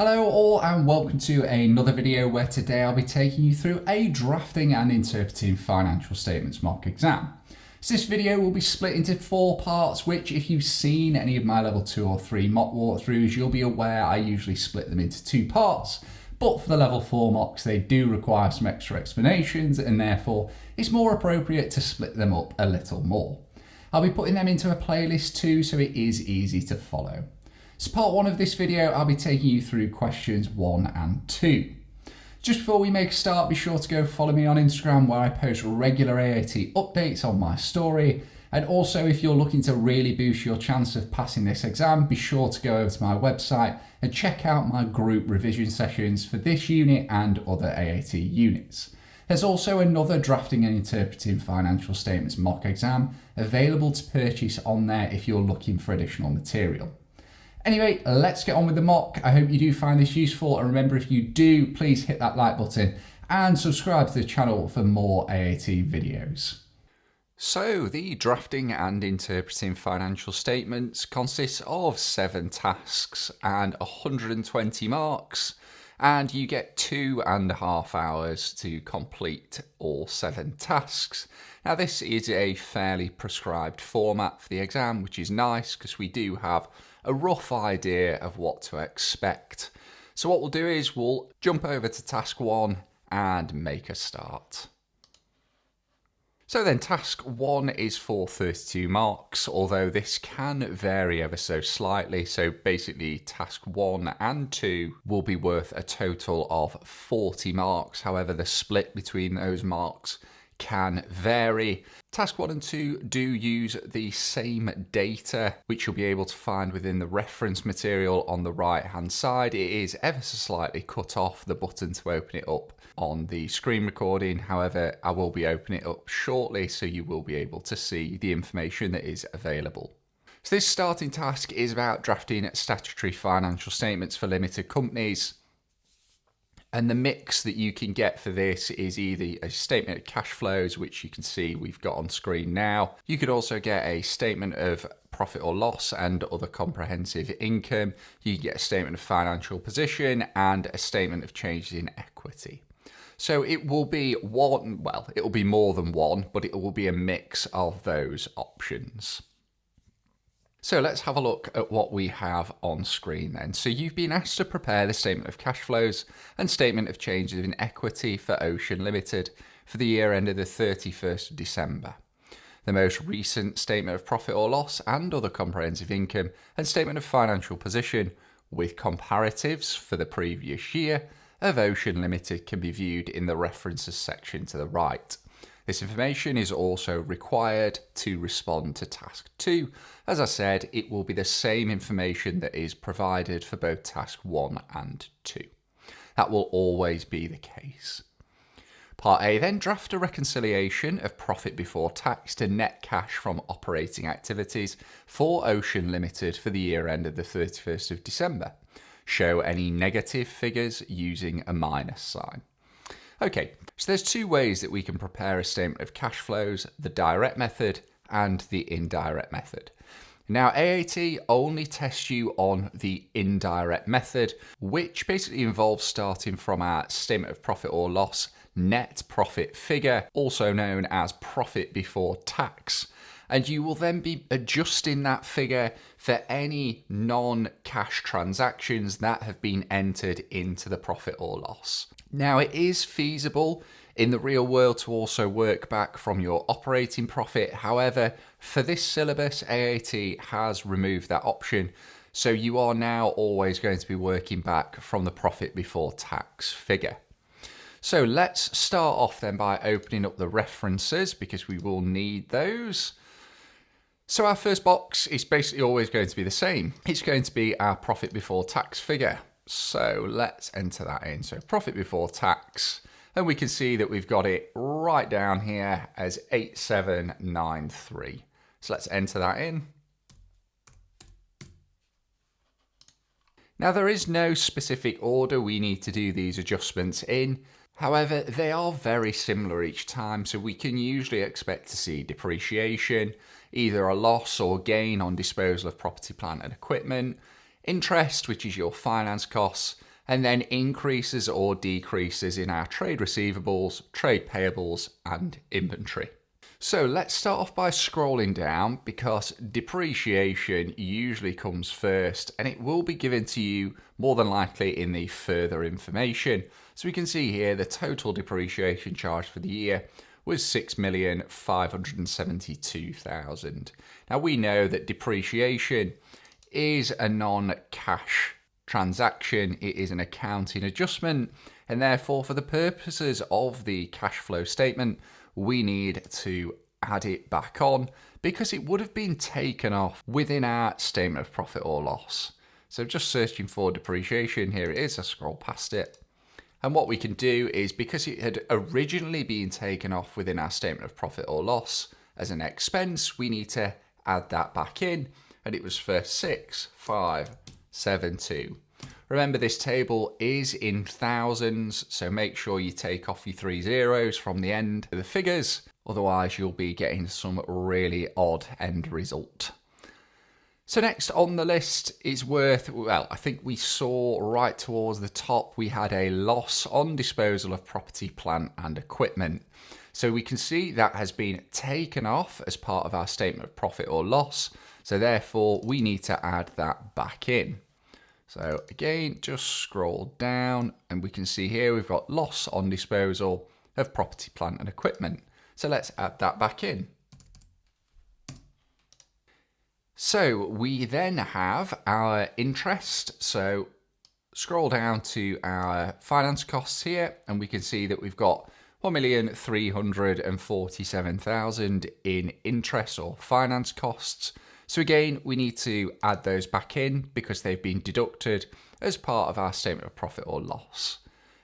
Hello all and welcome to another video where today I'll be taking you through a drafting and interpreting financial statements mock exam. So this video will be split into 4 parts, which if you've seen any of my level 2 or 3 mock walkthroughs, you'll be aware I usually split them into 2 parts. But for the level 4 mocks, they do require some extra explanations and therefore it's more appropriate to split them up a little more. I'll be putting them into a playlist too, so it is easy to follow. So part 1 of this video, I'll be taking you through questions 1 and 2. Just before we make a start, be sure to go follow me on Instagram where I post regular AAT updates on my story. And also if you're looking to really boost your chance of passing this exam, be sure to go over to my website and check out my group revision sessions for this unit and other AAT units. There's also another drafting and interpreting financial statements mock exam available to purchase on there if you're looking for additional material. Anyway, let's get on with the mock. I hope you do find this useful, and remember, if you do, please hit that like button and subscribe to the channel for more AAT videos. So the drafting and interpreting financial statements consists of 7 tasks and 120 marks, and you get 2.5 hours to complete all 7 tasks. Now this is a fairly prescribed format for the exam, which is nice because we do have a rough idea of what to expect. So what we'll do is we'll jump over to task 1 and make a start. So then task 1 is for 32 marks, although this can vary ever so slightly. So basically task 1 and 2 will be worth a total of 40 marks. However, the split between those marks can vary. Task 1 and 2 do use the same data, which you'll be able to find within the reference material on the right hand side. It is ever so slightly cut off the button to open it up on the screen recording. However, I will be opening it up shortly so you will be able to see the information that is available. So this starting task is about drafting statutory financial statements for limited companies. And the mix that you can get for this is either a statement of cash flows, which you can see we've got on screen now. You could also get a statement of profit or loss and other comprehensive income. You can get a statement of financial position and a statement of changes in equity. So it will be one, well, it will be more than one, but it will be a mix of those options. So let's have a look at what we have on screen then. So you've been asked to prepare the statement of cash flows and statement of changes in equity for Ocean Limited for the year ended the 31st of December. The most recent statement of profit or loss and other comprehensive income and statement of financial position with comparatives for the previous year of Ocean Limited can be viewed in the references section to the right. This information is also required to respond to task 2. As I said, it will be the same information that is provided for both task 1 and 2. That will always be the case. Part A then, draft a reconciliation of profit before tax to net cash from operating activities for Ocean Limited for the year ended the 31st of December. Show any negative figures using a minus sign. Okay, so there's 2 ways that we can prepare a statement of cash flows, the direct method and the indirect method. Now, AAT only tests you on the indirect method, which basically involves starting from our statement of profit or loss, net profit figure, also known as profit before tax. And you will then be adjusting that figure for any non-cash transactions that have been entered into the profit or loss. Now, it is feasible in the real world to also work back from your operating profit. However, for this syllabus, AAT has removed that option. So you are now always going to be working back from the profit before tax figure. So let's start off then by opening up the references because we will need those. So our first box is basically always going to be the same. It's going to be our profit before tax figure. So let's enter that in. So profit before tax, and we can see that we've got it right down here as 8793. So let's enter that in. Now there is no specific order we need to do these adjustments in. However, they are very similar each time, so we can usually expect to see depreciation, either a loss or gain on disposal of property, plant and equipment, interest, which is your finance costs, and then increases or decreases in our trade receivables, trade payables, and inventory. So let's start off by scrolling down, because depreciation usually comes first, and it will be given to you more than likely in the further information. So we can see here the total depreciation charge for the year was 6,572,000. Now we know that depreciation is a non-cash transaction. It is an accounting adjustment, and therefore for the purposes of the cash flow statement, we need to add it back on because it would have been taken off within our statement of profit or loss. So just searching for depreciation, here it is, I scroll past it. And what we can do is, because it had originally been taken off within our statement of profit or loss as an expense, we need to add that back in, and it was for 6,572. Remember, this table is in thousands, so make sure you take off your 3 zeros from the end of the figures, otherwise you'll be getting some really odd end result. So next on the list is I think we saw right towards the top, we had a loss on disposal of property, plant and equipment. So we can see that has been taken off as part of our statement of profit or loss, so therefore we need to add that back in. So again, just scroll down and we can see here we've got loss on disposal of property, plant and equipment. So let's add that back in. So we then have our interest. So scroll down to our finance costs here and we can see that we've got 1,347,000 in interest or finance costs. So again, we need to add those back in because they've been deducted as part of our statement of profit or loss.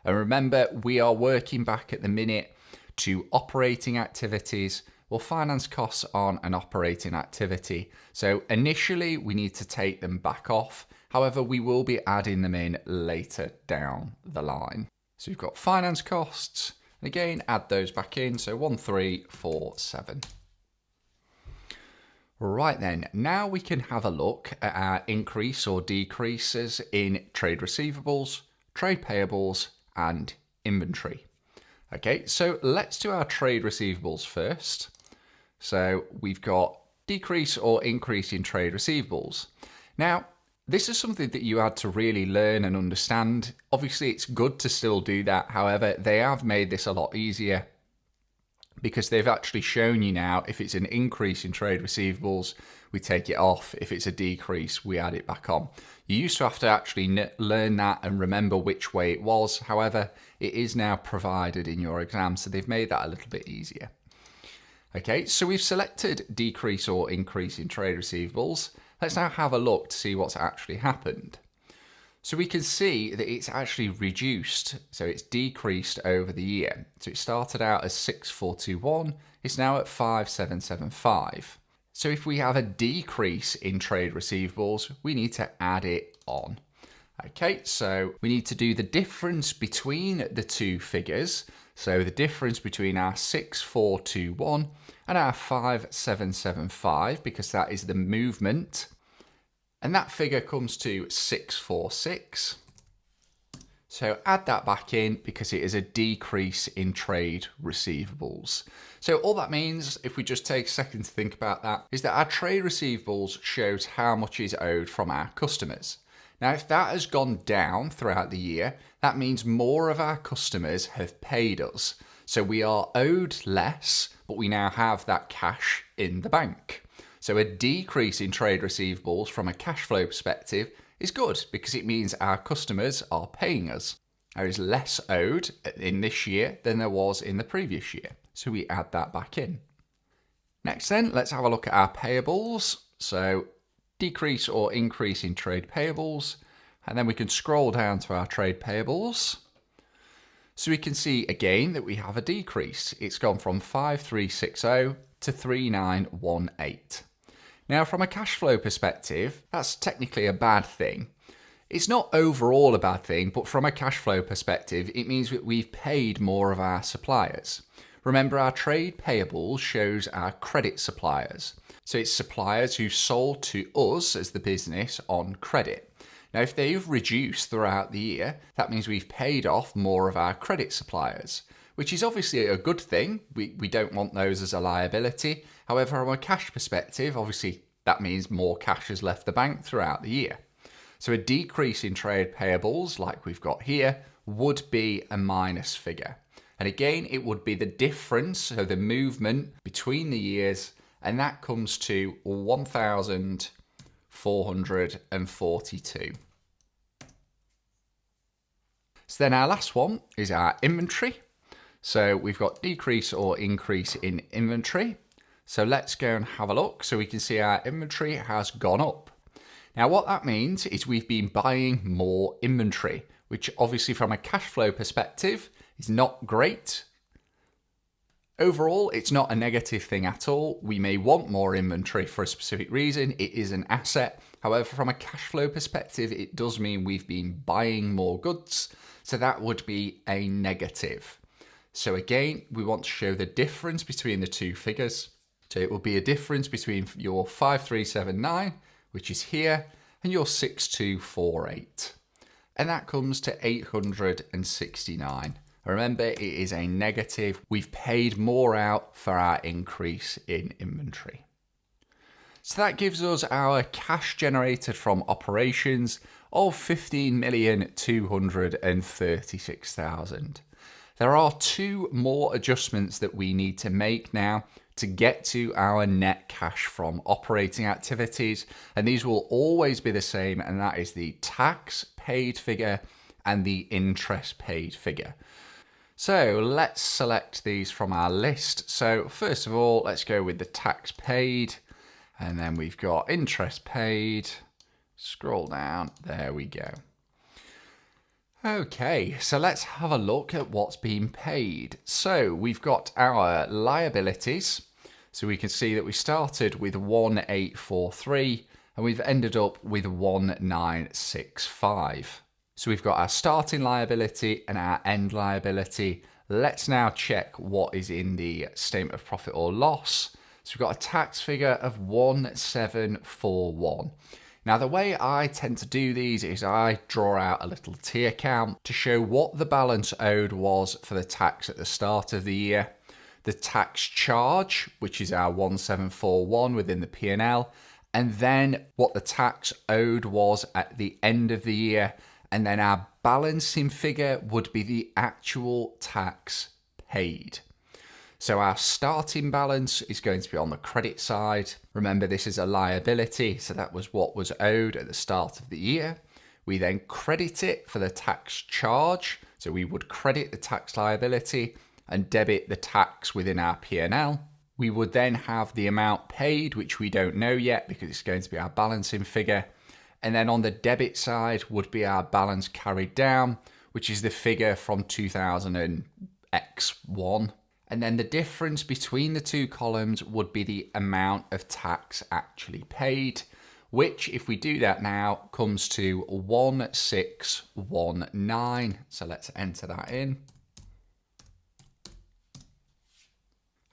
And remember, we are working back at the minute to operating activities. Well, finance costs aren't an operating activity. So initially we need to take them back off. However, we will be adding them in later down the line. So we've got finance costs, and again, add those back in. So 1,347. Right then, now we can have a look at our increase or decreases in trade receivables, trade payables, and inventory. Okay, so let's do our trade receivables first. So we've got decrease or increase in trade receivables. Now, this is something that you had to really learn and understand. Obviously, it's good to still do that. However, they have made this a lot easier, because they've actually shown you now if it's an increase in trade receivables, we take it off. If it's a decrease, we add it back on. You used to have to actually learn that and remember which way it was. However, it is now provided in your exam, so they've made that a little bit easier. Okay, so we've selected decrease or increase in trade receivables. Let's now have a look to see what's actually happened. So we can see that it's actually reduced, so it's decreased over the year. So it started out as 6,421, it's now at 5,775. So if we have a decrease in trade receivables, we need to add it on. Okay, so we need to do the difference between the two figures. So the difference between our 6,421 and our 5,775, because that is the movement. And that figure comes to 646. So add that back in because it is a decrease in trade receivables. So all that means, if we just take a second to think about that, is that our trade receivables shows how much is owed from our customers. Now, if that has gone down throughout the year, that means more of our customers have paid us. So we are owed less, but we now have that cash in the bank. So a decrease in trade receivables from a cash flow perspective is good because it means our customers are paying us. There is less owed in this year than there was in the previous year. So we add that back in. Next then, let's have a look at our payables. So decrease or increase in trade payables. And then we can scroll down to our trade payables. So we can see again that we have a decrease. It's gone from 5,360 to 3,918. Now, from a cash flow perspective, that's technically a bad thing. It's not overall a bad thing, but from a cash flow perspective, it means that we've paid more of our suppliers. Remember, our trade payables shows our credit suppliers. So it's suppliers who sold to us as the business on credit. Now, if they've reduced throughout the year, that means we've paid off more of our credit suppliers, which is obviously a good thing. We don't want those as a liability. However, from a cash perspective, obviously that means more cash has left the bank throughout the year. So a decrease in trade payables, like we've got here, would be a minus figure. And again, it would be the difference, so the movement between the years, and that comes to 1,442. So then our last one is our inventory. So we've got decrease or increase in inventory. So let's go and have a look. So we can see our inventory has gone up. Now what that means is we've been buying more inventory, which obviously from a cash flow perspective is not great. Overall, it's not a negative thing at all. We may want more inventory for a specific reason. It is an asset. However, from a cash flow perspective, it does mean we've been buying more goods. So that would be a negative. So again, we want to show the difference between the two figures. So it will be a difference between your 5379, which is here, and your 6248. And that comes to 869. Remember, it is a negative. We've paid more out for our increase in inventory. So that gives us our cash generated from operations of 15,236,000. There are two more adjustments that we need to make now to get to our net cash from operating activities, and these will always be the same, and that is the tax paid figure and the interest paid figure. So let's select these from our list. So first of all, let's go with the tax paid, and then we've got interest paid. Scroll down, there we go. Okay, so let's have a look at what's been paid. So we've got our liabilities. So we can see that we started with 1843 and we've ended up with 1965. So we've got our starting liability and our end liability. Let's now check what is in the statement of profit or loss. So we've got a tax figure of 1741. Now the way I tend to do these is I draw out a little T account to show what the balance owed was for the tax at the start of the year, the tax charge, which is our 1741 within the P&L, and then what the tax owed was at the end of the year. And then our balancing figure would be the actual tax paid. So our starting balance is going to be on the credit side. Remember, this is a liability, so that was what was owed at the start of the year. We then credit it for the tax charge. So we would credit the tax liability and debit the tax within our P&L. We would then have the amount paid, which we don't know yet because it's going to be our balancing figure. And then on the debit side would be our balance carried down, which is the figure from 2000X1. And then the difference between the two columns would be the amount of tax actually paid, which if we do that now comes to 1619. So let's enter that in.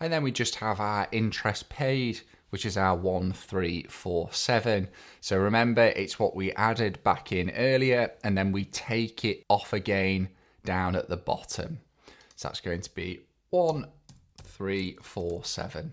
And then we just have our interest paid, which is our 1347. So remember, it's what we added back in earlier, and then we take it off again down at the bottom. So that's going to be 1347.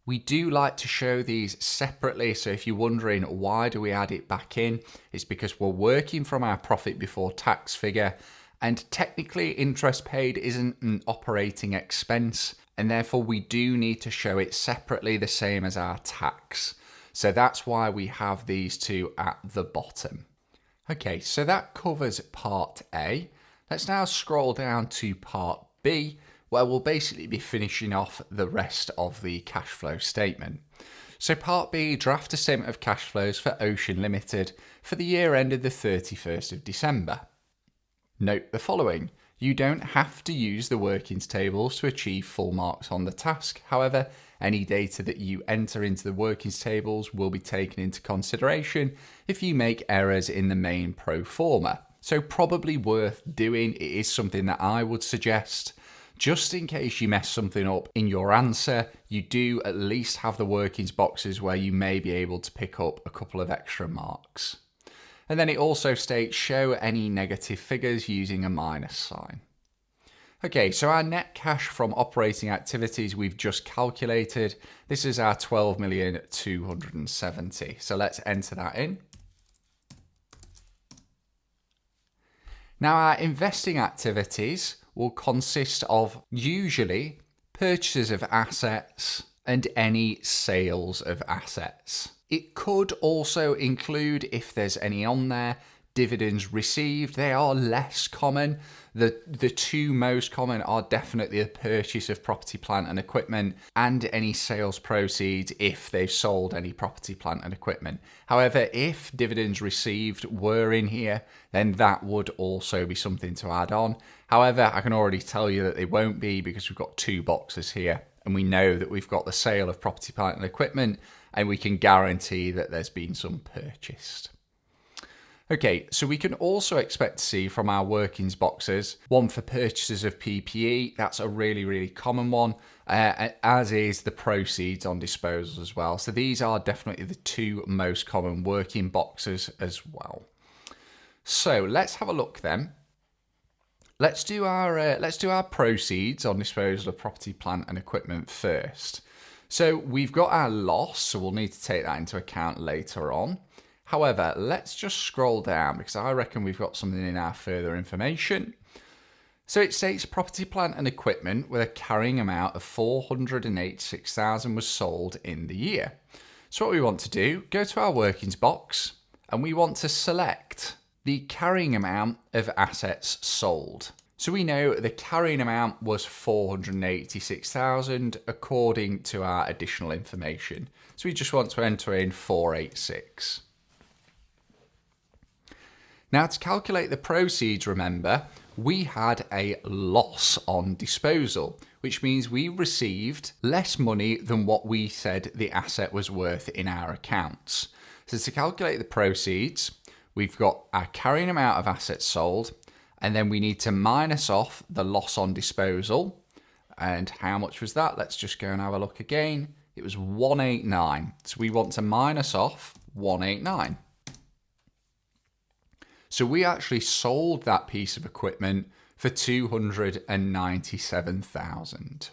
We do like to show these separately, so if you're wondering why do we add it back in, it's because we're working from our profit before tax figure, and technically interest paid isn't an operating expense, and therefore we do need to show it separately, the same as our tax. So that's why we have these two at the bottom. Okay, so that covers part A. Let's now scroll down to part B, where we'll basically be finishing off the rest of the cash flow statement. So part B, draft a statement of cash flows for Ocean Limited for the year ended the 31st of December. Note the following. You don't have to use the workings tables to achieve full marks on the task. However, any data that you enter into the workings tables will be taken into consideration if you make errors in the main pro forma. So probably worth doing. It is something that I would suggest. Just in case you mess something up in your answer, you do at least have the workings boxes where you may be able to pick up a couple of extra marks. And then it also states show any negative figures using a minus sign. Okay, so our net cash from operating activities we've just calculated. This is our 12,270,000. So let's enter that in. Now our investing activities will consist of usually purchases of assets and any sales of assets. It could also include, if there's any on there, dividends received. They are less common. The two most common are definitely the purchase of property, plant and equipment and any sales proceeds if they've sold any property, plant and equipment. However, if dividends received were in here, then that would also be something to add on. However, I can already tell you that they won't be because we've got two boxes here and we know that we've got the sale of property, plant and equipment and we can guarantee that there's been some purchased. Okay, so we can also expect to see from our workings boxes, one for purchases of PPE, that's a really common one, as is the proceeds on disposal as well. So these are definitely the two most common working boxes as well. So let's have a look then. Let's do our proceeds on disposal of property, plant and equipment first. So we've got our loss, so we'll need to take that into account later on. However, let's just scroll down because I reckon we've got something in our further information. So it states property, plant and equipment with a carrying amount of 486,000 was sold in the year. So what we want to do, go to our workings box and we want to select the carrying amount of assets sold. So we know the carrying amount was 486,000 according to our additional information. So we just want to enter in 486. Now to calculate the proceeds, remember, we had a loss on disposal, which means we received less money than what we said the asset was worth in our accounts. So to calculate the proceeds, we've got our carrying amount of assets sold, and then we need to minus off the loss on disposal. And how much was that? Let's just go and have a look again. It was 189. So we want to minus off 189. So we actually sold that piece of equipment for 297,000.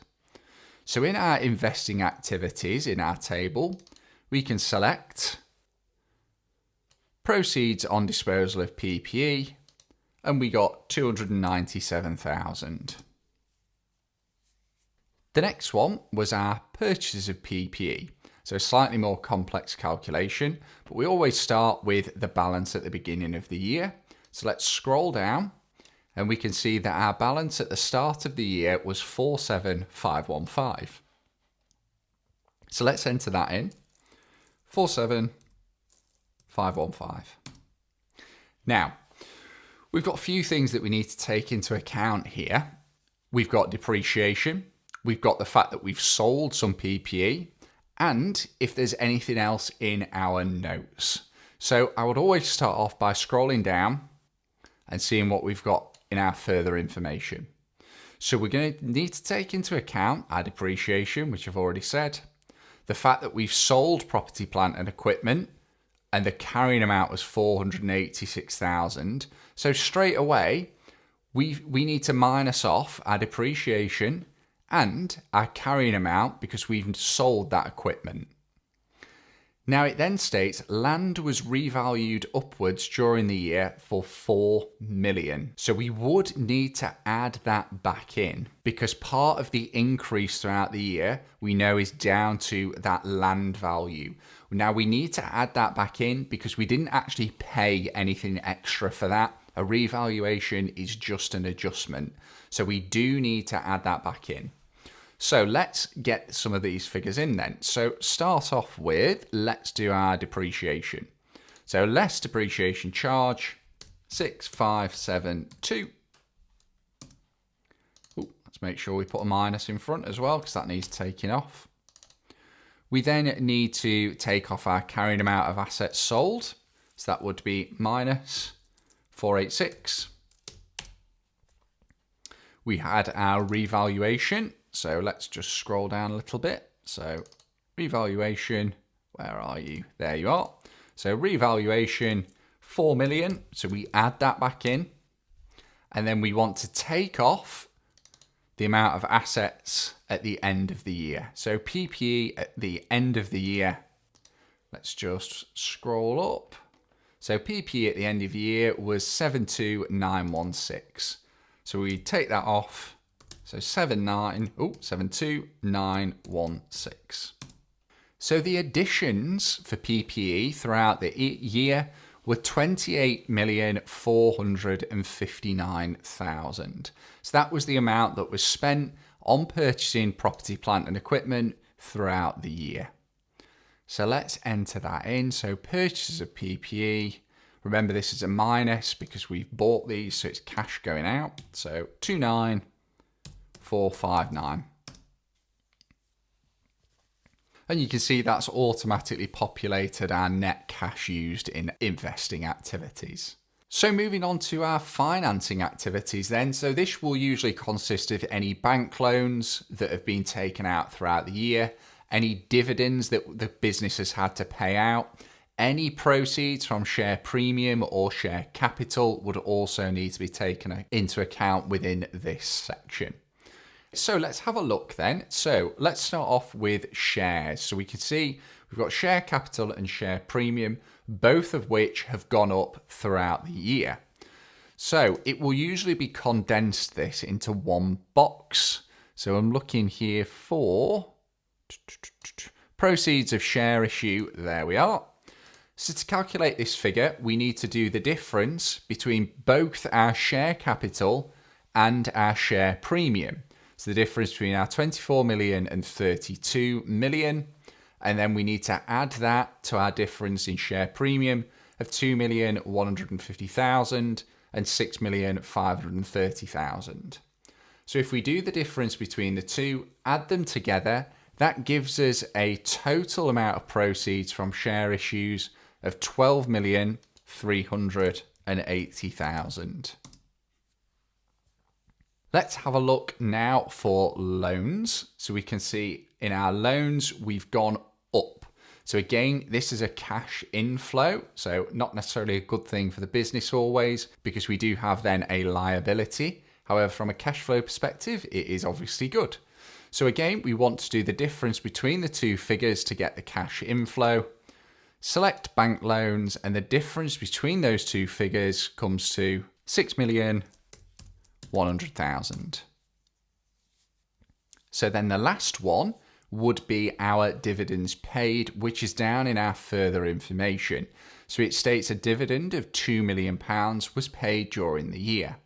So in our investing activities in our table, we can select proceeds on disposal of PPE and we got 297,000. The next one was our purchases of PPE. So a slightly more complex calculation, but we always start with the balance at the beginning of the year. So let's scroll down and we can see that our balance at the start of the year was 47,515. So let's enter that in, 47,515. Now, we've got a few things that we need to take into account here. We've got depreciation, we've got the fact that we've sold some PPE, and if there's anything else in our notes. So I would always start off by scrolling down and seeing what we've got in our further information. So we're going to need to take into account our depreciation, which I've already said, the fact that we've sold property, plant and equipment, and the carrying amount was 486,000. So straight away, we need to minus off our depreciation and our carrying amount because we've sold that equipment. Now it then states land was revalued upwards during the year for 4 million. So we would need to add that back in because part of the increase throughout the year we know is down to that land value. Now we need to add that back in because we didn't actually pay anything extra for that. A revaluation is just an adjustment. So we do need to add that back in. So let's get some of these figures in then. So start off with, let's do our depreciation. So less depreciation charge, 6,572. Let's make sure we put a minus in front as well because that needs taking off. We then need to take off our carrying amount of assets sold. So that would be minus 486. We had our revaluation. So let's just scroll down a little bit. So revaluation, where are you? There you are. So revaluation 4 million. So we add that back in. And then we want to take off the amount of assets at the end of the year. So PPE at the end of the year, let's just scroll up. So PPE at the end of the year was 72916. So we take that off. So 72916. So the additions for PPE throughout the year were 28,459,000. So that was the amount that was spent on purchasing property, plant and equipment throughout the year. So let's enter that in. So purchases of PPE. Remember, this is a minus because we've bought these, so it's cash going out. So 29,459. And you can see that's automatically populated our net cash used in investing activities. So moving on to our financing activities then. So this will usually consist of any bank loans that have been taken out throughout the year, any dividends that the business has had to pay out, any proceeds from share premium or share capital would also need to be taken into account within this section. So let's have a look then. So let's start off with shares. So we can see we've got share capital and share premium, both of which have gone up throughout the year. So it will usually be condensed this into one box. So I'm looking here for proceeds of share issue. There we are. So to calculate this figure, we need to do the difference between both our share capital and our share premium. So the difference between our 24 million and 32 million. And then we need to add that to our difference in share premium of 2,150,000 and 6,530,000. So if we do the difference between the two, add them together, that gives us a total amount of proceeds from share issues of 12,380,000. Let's have a look now for loans. So we can see in our loans, we've gone up. So again, this is a cash inflow. So not necessarily a good thing for the business always, because we do have then a liability. However, from a cash flow perspective, it is obviously good. So again, we want to do the difference between the two figures to get the cash inflow. Select bank loans, and the difference between those two figures comes to 6,100,000. So then the last one would be our dividends paid, which is down in our further information. So it states a dividend of £2 million was paid during the year.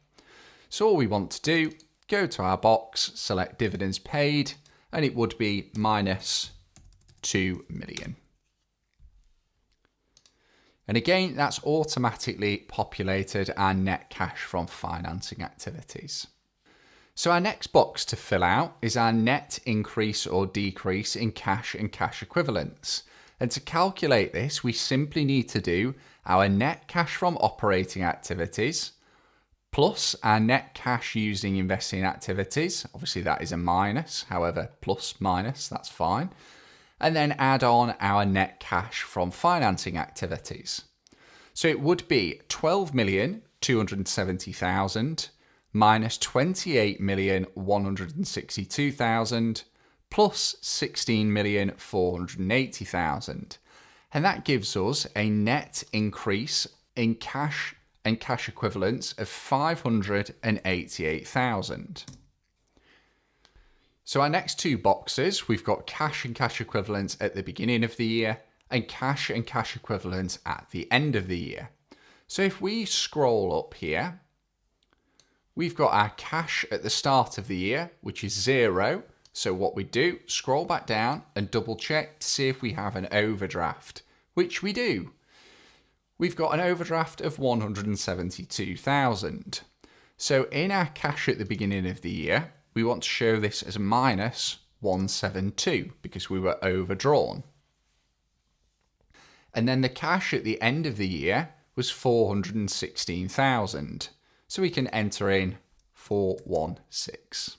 So all we want to do, go to our box, select dividends paid, and it would be minus 2 million. And again, that's automatically populated our net cash from financing activities. So our next box to fill out is our net increase or decrease in cash and cash equivalents. And to calculate this, we simply need to do our net cash from operating activities plus our net cash used in investing activities. Obviously that is a minus, however, plus minus, that's fine. And then add on our net cash from financing activities. So it would be 12,270,000 minus 28,162,000 plus 16,480,000. And that gives us a net increase in cash and cash equivalents of 588,000. So our next two boxes, we've got cash and cash equivalents at the beginning of the year and cash and cash equivalents at the end of the year. So if we scroll up here, we've got our cash at the start of the year, which is 0. So what we do, scroll back down and double check to see if we have an overdraft, which we do. We've got an overdraft of 172,000. So in our cash at the beginning of the year, we want to show this as minus 172 because we were overdrawn. And then the cash at the end of the year was 416,000. So we can enter in 416.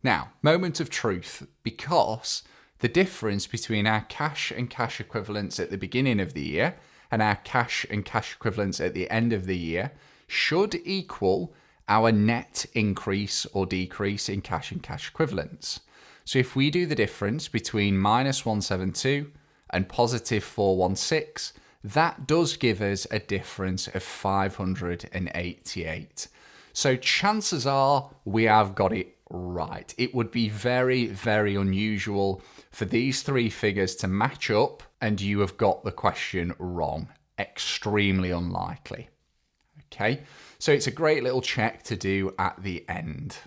Now, moment of truth, because the difference between our cash and cash equivalents at the beginning of the year and our cash and cash equivalents at the end of the year should equal our net increase or decrease in cash and cash equivalents. So if we do the difference between minus 172 and positive 416, that does give us a difference of 588. So chances are we have got it right. It would be very, very unusual for these three figures to match up and you have got the question wrong. Extremely unlikely. Okay, so it's a great little check to do at the end.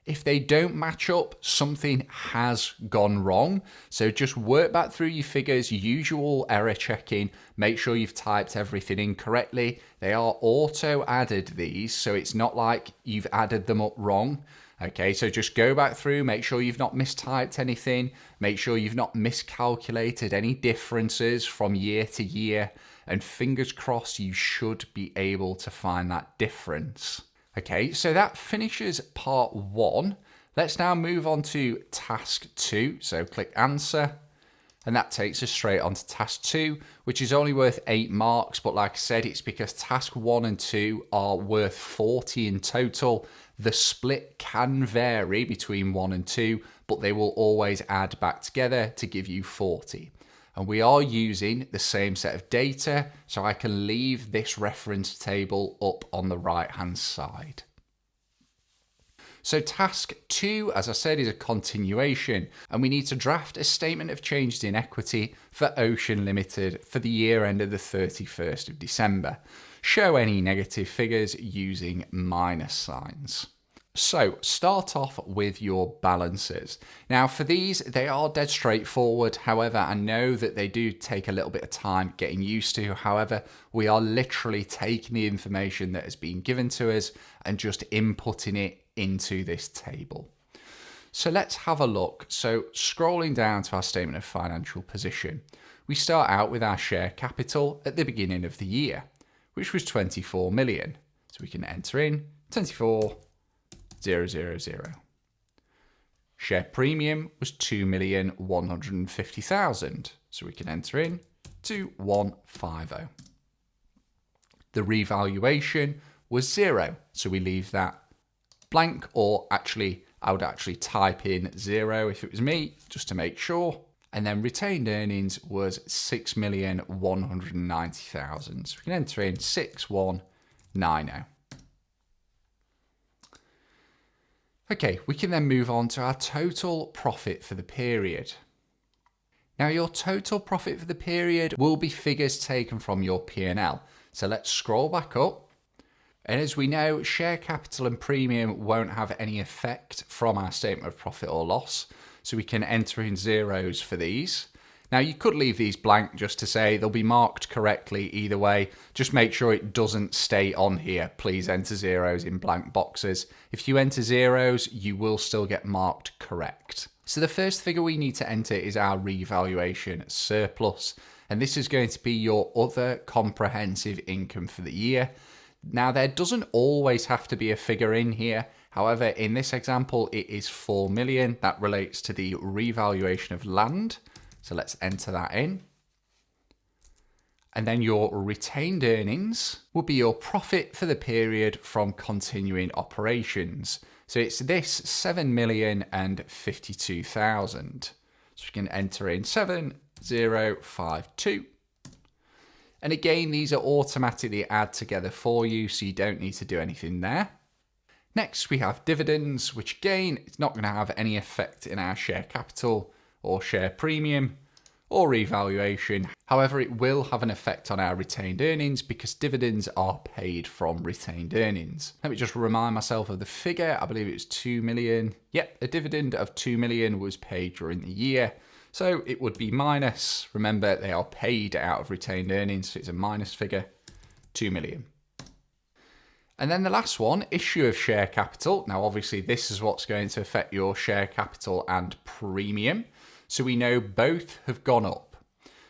If they don't match up, something has gone wrong. So just work back through your figures, usual error checking, make sure you've typed everything in correctly. They are auto added these, so it's not like you've added them up wrong. Okay, so just go back through, make sure you've not mistyped anything, make sure you've not miscalculated any differences from year to year, and fingers crossed you should be able to find that difference. Okay, so that finishes part 1. Let's now move on to task 2. So click answer, and that takes us straight on to task 2, which is only worth 8 marks. But like I said, it's because task 1 and 2 are worth 40 in total. The split can vary between 1 and 2, but they will always add back together to give you 40. And we are using the same set of data, so I can leave this reference table up on the right hand side. So task 2, as I said, is a continuation, and we need to draft a statement of changes in equity for Ocean Limited for the year end of the 31st of December. Show any negative figures using minus signs. So start off with your balances. Now for these, they are dead straightforward. However, I know that they do take a little bit of time getting used to. However, we are literally taking the information that has been given to us and just inputting it into this table. So let's have a look. So scrolling down to our statement of financial position, we start out with our share capital at the beginning of the year, which was 24 million. So we can enter in 24,000. Share premium was 2,150,000. So we can enter in 2,150. The revaluation was 0. So we leave that blank, or actually, I would actually type in 0 if it was me, just to make sure. And then retained earnings was 6,190,000. So we can enter in 6,190. Okay, we can then move on to our total profit for the period. Now your total profit for the period will be figures taken from your P&L. So let's scroll back up. And as we know, share capital and premium won't have any effect from our statement of profit or loss. So we can enter in zeros for these. Now you could leave these blank just to say they'll be marked correctly either way. Just make sure it doesn't stay on here. Please enter zeros in blank boxes. If you enter zeros, you will still get marked correct. So the first figure we need to enter is our revaluation surplus. And this is going to be your other comprehensive income for the year. Now there doesn't always have to be a figure in here. However, in this example, it is 4 million. That relates to the revaluation of land. So let's enter that in. And then your retained earnings will be your profit for the period from continuing operations. So it's this 7,052,000. So we can enter in 7052. And again, these are automatically add together for you, so you don't need to do anything there. Next, we have dividends, which again, it's not going to have any effect in our share capital or share premium or revaluation. However, it will have an effect on our retained earnings because dividends are paid from retained earnings. Let me just remind myself of the figure. I believe it was 2 million. Yep, a dividend of 2 million was paid during the year. So it would be minus. Remember, they are paid out of retained earnings, so it's a minus figure, 2 million. And then the last one, issue of share capital. Now, obviously, this is what's going to affect your share capital and premium. So we know both have gone up.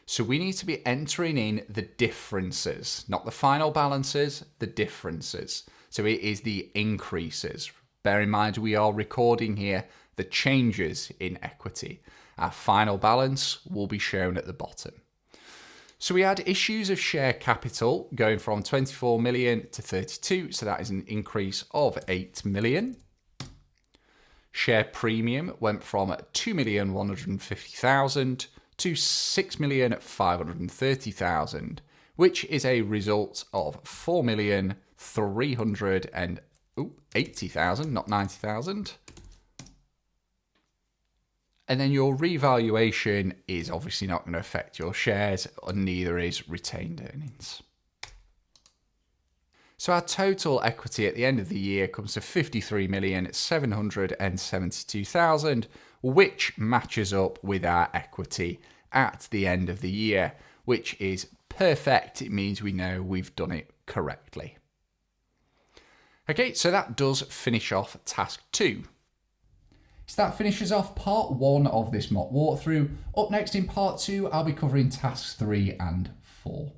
So we need to be entering in the differences, not the final balances, the differences. So it is the increases. Bear in mind, we are recording here the changes in equity. Our final balance will be shown at the bottom. So we had issues of share capital going from 24 million to 32, so that is an increase of 8 million. Share premium went from 2,150,000 to 6,530,000, which is a result of 4,380,000, not 90,000. And then your revaluation is obviously not going to affect your shares, and neither is retained earnings. So our total equity at the end of the year comes to 53,772,000, which matches up with our equity at the end of the year, which is perfect. It means we know we've done it correctly. Okay, so that does finish off task 2. So that finishes off part 1 of this mock walkthrough. Up next in part 2, I'll be covering tasks 3 and 4.